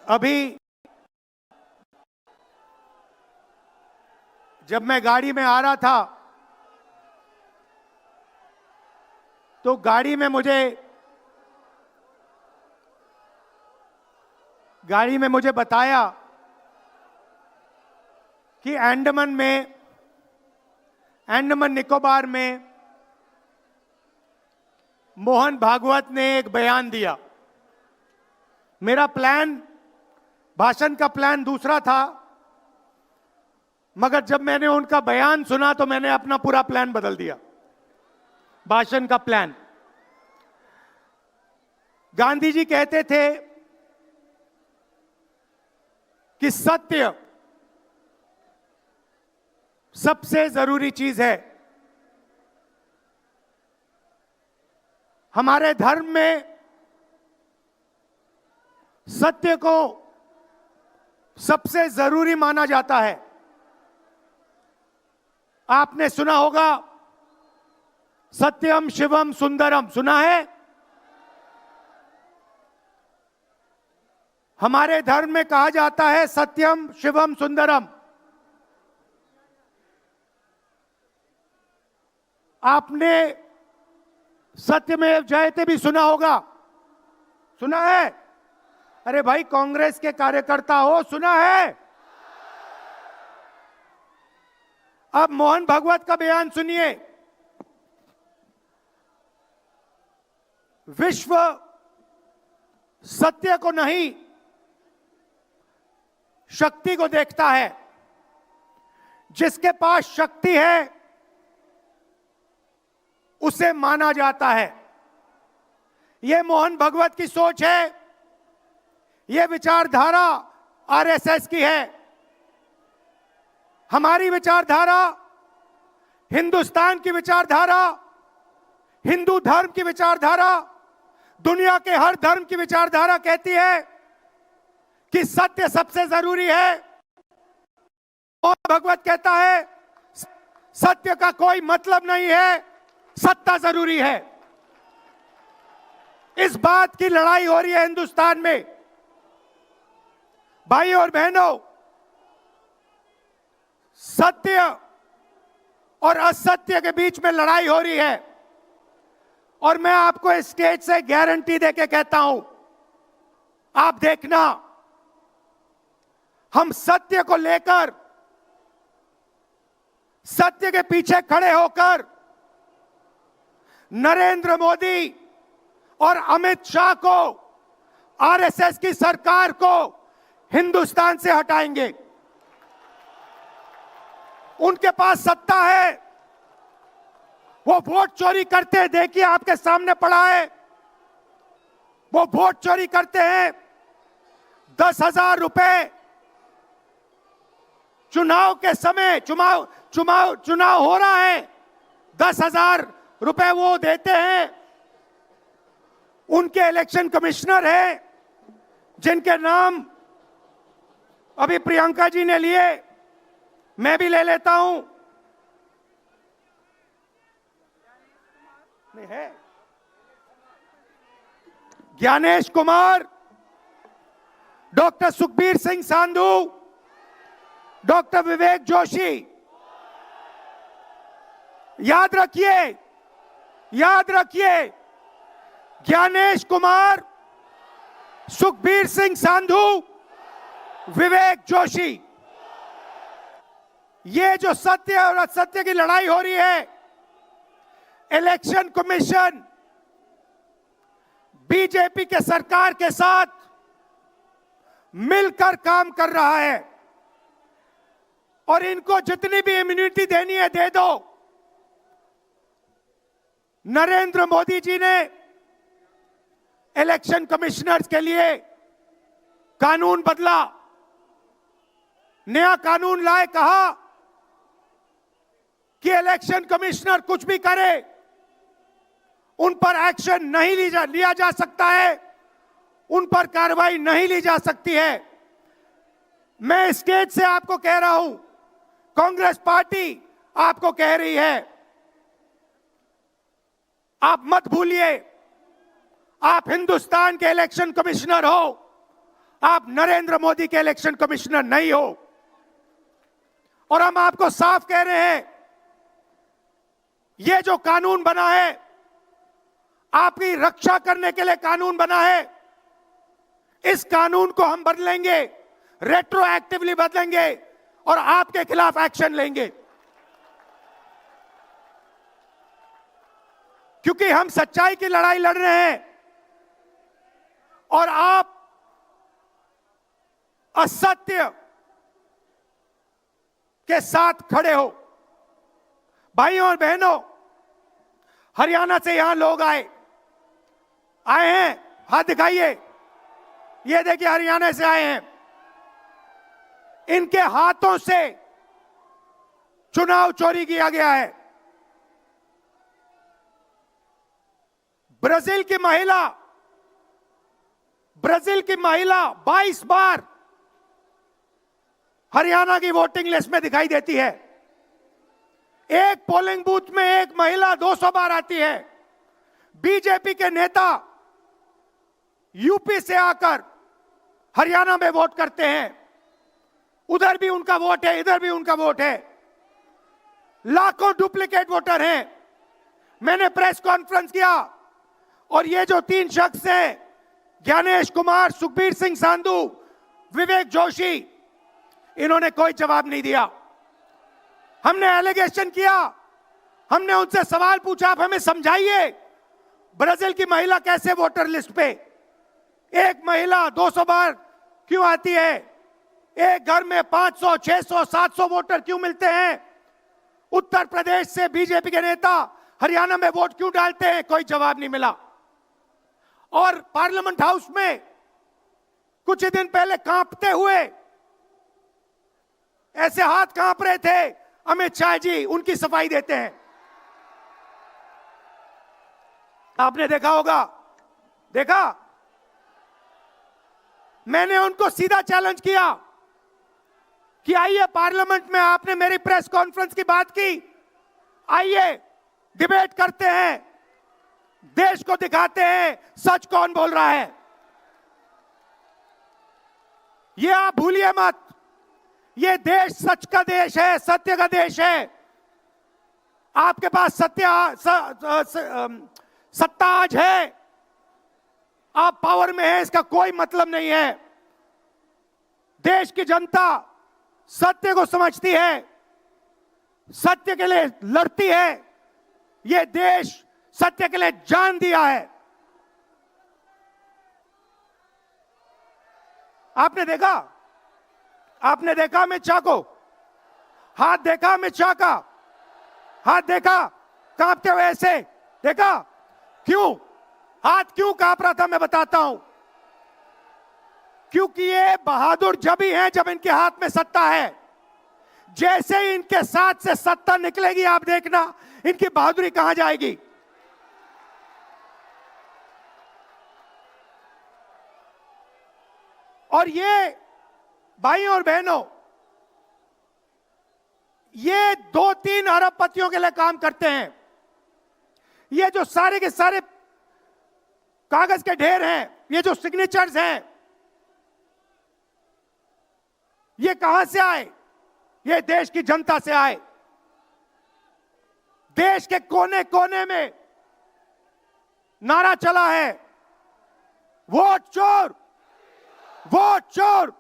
अभी जब मैं गाड़ी में आ रहा था तो गाड़ी में मुझे बताया कि अंडमान निकोबार में मोहन भागवत ने एक बयान दिया। मेरा भाषण का प्लान दूसरा था, मगर जब मैंने उनका बयान सुना तो मैंने अपना पूरा प्लान बदल दिया, भाषण का प्लान। गांधी जी कहते थे कि सत्य सबसे जरूरी चीज है। हमारे धर्म में सत्य को सबसे जरूरी माना जाता है। आपने सुना होगा सत्यम शिवम सुंदरम, सुना है? हमारे धर्म में कहा जाता है सत्यम शिवम सुंदरम। आपने सत्यमेव जयते भी सुना होगा, सुना है? अरे भाई, कांग्रेस के कार्यकर्ता हो, सुना है? अब मोहन भागवत का बयान सुनिए। विश्व सत्य को नहीं, शक्ति को देखता है। जिसके पास शक्ति है उसे माना जाता है। यह मोहन भागवत की सोच है, यह विचारधारा आरएसएस की है। हमारी विचारधारा, हिंदुस्तान की विचारधारा, हिंदू धर्म की विचारधारा, दुनिया के हर धर्म की विचारधारा कहती है कि सत्य सबसे जरूरी है। मोहन भागवत कहता है सत्य का कोई मतलब नहीं है, सत्ता जरूरी है। इस बात की लड़ाई हो रही है हिंदुस्तान में। भाई और बहनों, सत्य और असत्य के बीच में लड़ाई हो रही है। और मैं आपको इस स्टेज से गारंटी देके कहता हूं, आप देखना, हम सत्य को लेकर, सत्य के पीछे खड़े होकर नरेंद्र मोदी और अमित शाह को, आरएसएस की सरकार को हिंदुस्तान से हटाएंगे। उनके पास सत्ता है, वो वोट चोरी करते हैं, देखिए आपके सामने पड़ा है। वो वोट चोरी करते हैं। 10,000 रुपए चुनाव के समय, चुनाव हो रहा है, 10,000 रुपए वो देते हैं। उनके इलेक्शन कमिश्नर हैं, जिनके नाम अभी प्रियंका जी ने लिए, मैं भी ले लेता हूं। नहीं है? Gyanesh Kumar, doctor Sukhbir Singh Sandhu, doctor Vivek Joshi. याद रखिए, ज्ञानेश कुमार, सुखबीर सिंह सांधू, विवेक जोशी। ये जो सत्य और असत्य की लड़ाई हो रही है, इलेक्शन कमीशन बीजेपी के सरकार के साथ मिलकर काम कर रहा है। और इनको जितनी भी इम्यूनिटी देनी है दे दो। नरेंद्र मोदी जी ने इलेक्शन कमिश्नर्स के लिए कानून बदला, नया कानून लाए, कहा कि इलेक्शन कमिश्नर कुछ भी करे, उन पर एक्शन नहीं लिया जा सकता है, उन पर कार्रवाई नहीं ली जा सकती है। मैं स्टेज से आपको कह रहा हूं, कांग्रेस पार्टी आपको कह रही है, आप मत भूलिए, आप हिंदुस्तान के इलेक्शन कमिश्नर हो। आप नरेंद्र मोदी के इलेक्शन कमिश्नर नहीं हो। और हम आपको साफ कह रहे हैं, यह जो कानून बना है, आपकी रक्षा करने के लिए कानून बना है। इस कानून को हम बदलेंगे, रेट्रोएक्टिवली बदलेंगे और आपके खिलाफ एक्शन लेंगे, क्योंकि हम सच्चाई की लड़ाई लड़ रहे हैं और आप असत्य के साथ खड़े हो। भाइयों और बहनों, हरियाणा से यहां लोग आए हैं, हाथ दिखाइए। ये देखिए, हरियाणा से आए हैं। इनके हाथों से चुनाव चोरी किया गया है। ब्राजील की महिला 22 बार हरियाणा की वोटिंग लिस्ट में दिखाई देती है। एक पोलिंग बूथ में एक महिला 200 बार आती है। बीजेपी के नेता यूपी से आकर हरियाणा में वोट करते हैं। उधर भी उनका वोट है, इधर भी उनका वोट है। लाखों डुप्लीकेट वोटर हैं। मैंने प्रेस कॉन्फ्रेंस किया और ये जो 3 शख्स हैं, ज्ञानेश कुमार, सुखबीर सिंह सांधू, विवेक जोशी, इन्होंने कोई जवाब नहीं दिया। हमने एलिगेशन किया, हमने उनसे सवाल पूछा, आप हमें समझाइए ब्राजील की महिला कैसे वोटर लिस्ट पे, एक महिला 200 बार क्यों आती है, एक घर में 500, 600, 700 वोटर क्यों मिलते हैं, उत्तर प्रदेश से बीजेपी के नेता हरियाणा में वोट क्यों डालते हैं, कोई जवाब नहीं मिला। और पार्लियामेंट हाउस में कुछ ही दिन पहले कांपते हुए, ऐसे हाथ कांप रहे थे, अमित शाह जी उनकी सफाई देते हैं। आपने देखा होगा, देखा, मैंने उनको सीधा चैलेंज किया कि आइए पार्लियामेंट में, आपने मेरी प्रेस कॉन्फ्रेंस की बात की, आइए डिबेट करते हैं, देश को दिखाते हैं सच कौन बोल रहा है। ये आप भूलिए मत, ये देश सच का देश है, सत्य का देश है। आपके पास सत्ता आज है, आप पावर में हैं, इसका कोई मतलब नहीं है। देश की जनता सत्य को समझती है, सत्य के लिए लड़ती है। ये देश सत्य के लिए जान दिया है। आपने देखा अमित शाह को, हाथ देखा अमित शाह का, हाथ देखा कांपते हुए ऐसे देखा। क्यों हाथ क्यों कांप रहा था, मैं बताता हूं। क्योंकि ये बहादुर जब ही हैं जब इनके हाथ में सत्ता है। जैसे ही इनके साथ से सत्ता निकलेगी, आप देखना इनकी बहादुरी कहां जाएगी। और ये भाइयों और बहनों, ये 2-3 अरबपतियों के लिए काम करते हैं। ये जो सारे के सारे कागज के ढेर हैं, ये जो सिग्नेचर्स हैं, ये कहां से आए? ये देश की जनता से आए। देश के कोने कोने में नारा चला है, वोट चोर, वोट चोर।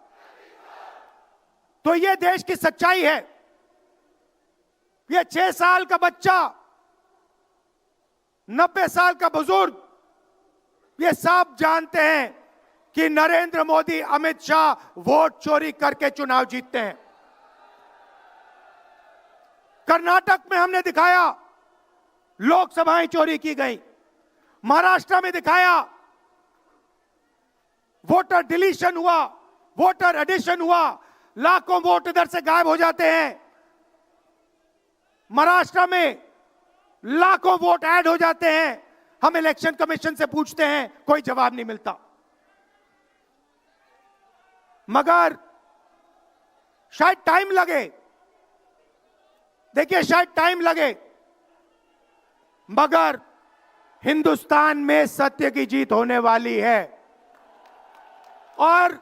तो ये देश की सच्चाई है। ये 6 साल का बच्चा, 90 साल का बुजुर्ग, ये सब जानते हैं कि नरेंद्र मोदी, अमित शाह वोट चोरी करके चुनाव जीतते हैं। कर्नाटक में हमने दिखाया लोकसभाएं चोरी की गई, महाराष्ट्र में दिखाया वोटर डिलीशन हुआ, वोटर एडिशन हुआ, लाखों वोट इधर से गायब हो जाते हैं। महाराष्ट्र में लाखों वोट ऐड हो जाते हैं। हम इलेक्शन कमीशन से पूछते हैं, कोई जवाब नहीं मिलता। मगर शायद टाइम लगे, देखिए शायद टाइम लगे, मगर हिंदुस्तान में सत्य की जीत होने वाली है। और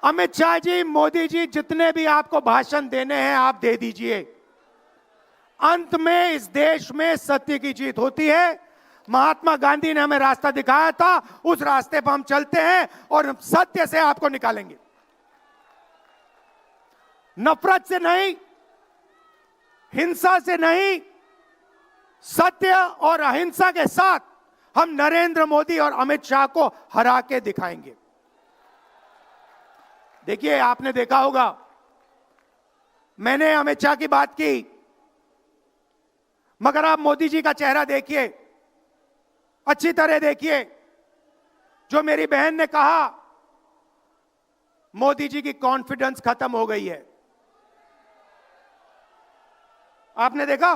अमित शाह जी, मोदी जी, जितने भी आपको भाषण देने हैं आप दे दीजिए। अंत में इस देश में सत्य की जीत होती है। महात्मा गांधी ने हमें रास्ता दिखाया था, उस रास्ते पर हम चलते हैं और सत्य से आपको निकालेंगे। नफरत से नहीं, हिंसा से नहीं, सत्य और अहिंसा के साथ हम नरेंद्र मोदी और अमित शाह को हरा के दिखाएंगे। देखिए, आपने देखा होगा, मैंने अमित शाह की बात की, मगर आप मोदी जी का चेहरा देखिए, अच्छी तरह देखिए। जो मेरी बहन ने कहा, मोदी जी की कॉन्फिडेंस खत्म हो गई है। आपने देखा?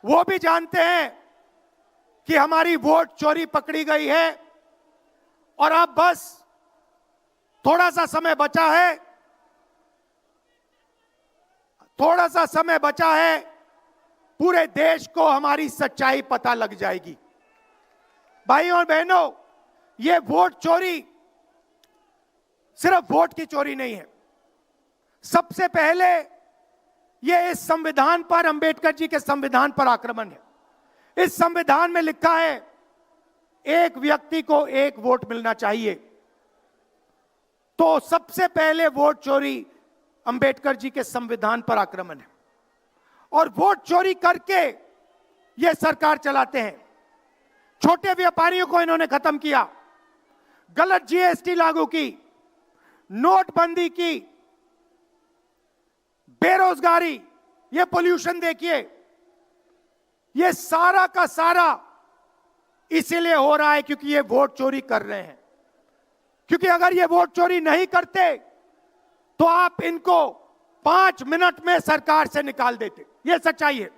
वो भी जानते हैं कि हमारी वोट चोरी पकड़ी गई है और अब बस थोड़ा सा समय बचा है, थोड़ा सा समय बचा है, पूरे देश को हमारी सच्चाई पता लग जाएगी। भाइयों और बहनों, ये वोट चोरी सिर्फ वोट की चोरी नहीं है। सबसे पहले ये इस संविधान पर, अंबेडकर जी के संविधान पर आक्रमण है। इस संविधान में लिखा है एक व्यक्ति को एक वोट मिलना चाहिए। तो सबसे पहले वोट चोरी अंबेडकर जी के संविधान पर आक्रमण है और वोट चोरी करके ये सरकार चलाते हैं। छोटे व्यापारियों को इन्होंने खत्म किया, गलत जीएसटी लागू की, नोटबंदी की, बेरोजगारी, ये पोल्यूशन देखिए, ये सारा का सारा इसीलिए हो रहा है क्योंकि ये वोट चोरी कर रहे हैं। क्योंकि अगर ये वोट चोरी नहीं करते तो आप इनको 5 मिनट में सरकार से निकाल देते। ये सच्चाई है।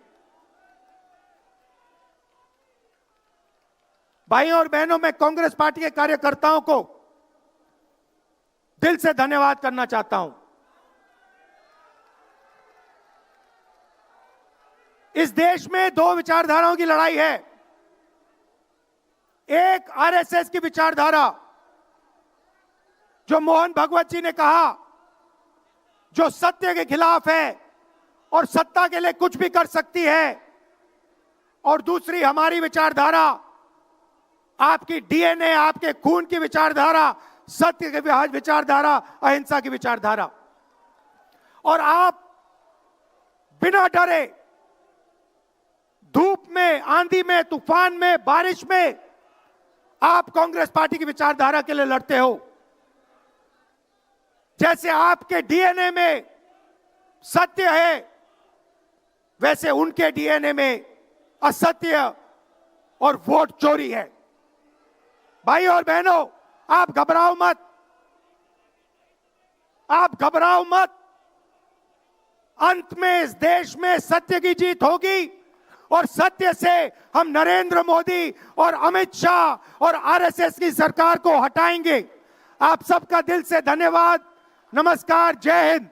भाइयों और बहनों, मैं कांग्रेस पार्टी के कार्यकर्ताओं को दिल से धन्यवाद करना चाहता हूं। इस देश में 2 विचारधाराओं की लड़ाई है। एक आरएसएस की विचारधारा, जो मोहन भगवत जी ने कहा, जो सत्य के खिलाफ है और सत्ता के लिए कुछ भी कर सकती है। और दूसरी हमारी विचारधारा, आपकी डीएनए, आपके खून की विचारधारा, सत्य की विचारधारा, अहिंसा की विचारधारा। और आप बिना डरे, धूप में, आंधी में, तूफान में, बारिश में, आप कांग्रेस पार्टी की विचारधारा के लिए लड़ते हो। जैसे आपके डीएनए में सत्य है, वैसे उनके डीएनए में असत्य और वोट चोरी है। भाई और बहनों, आप घबराओ मत, आप घबराओ मत। अंत में इस देश में सत्य की जीत होगी और सत्य से हम नरेंद्र मोदी और अमित शाह और आरएसएस की सरकार को हटाएंगे। आप सबका दिल से धन्यवाद। नमस्कार, जय हिंद।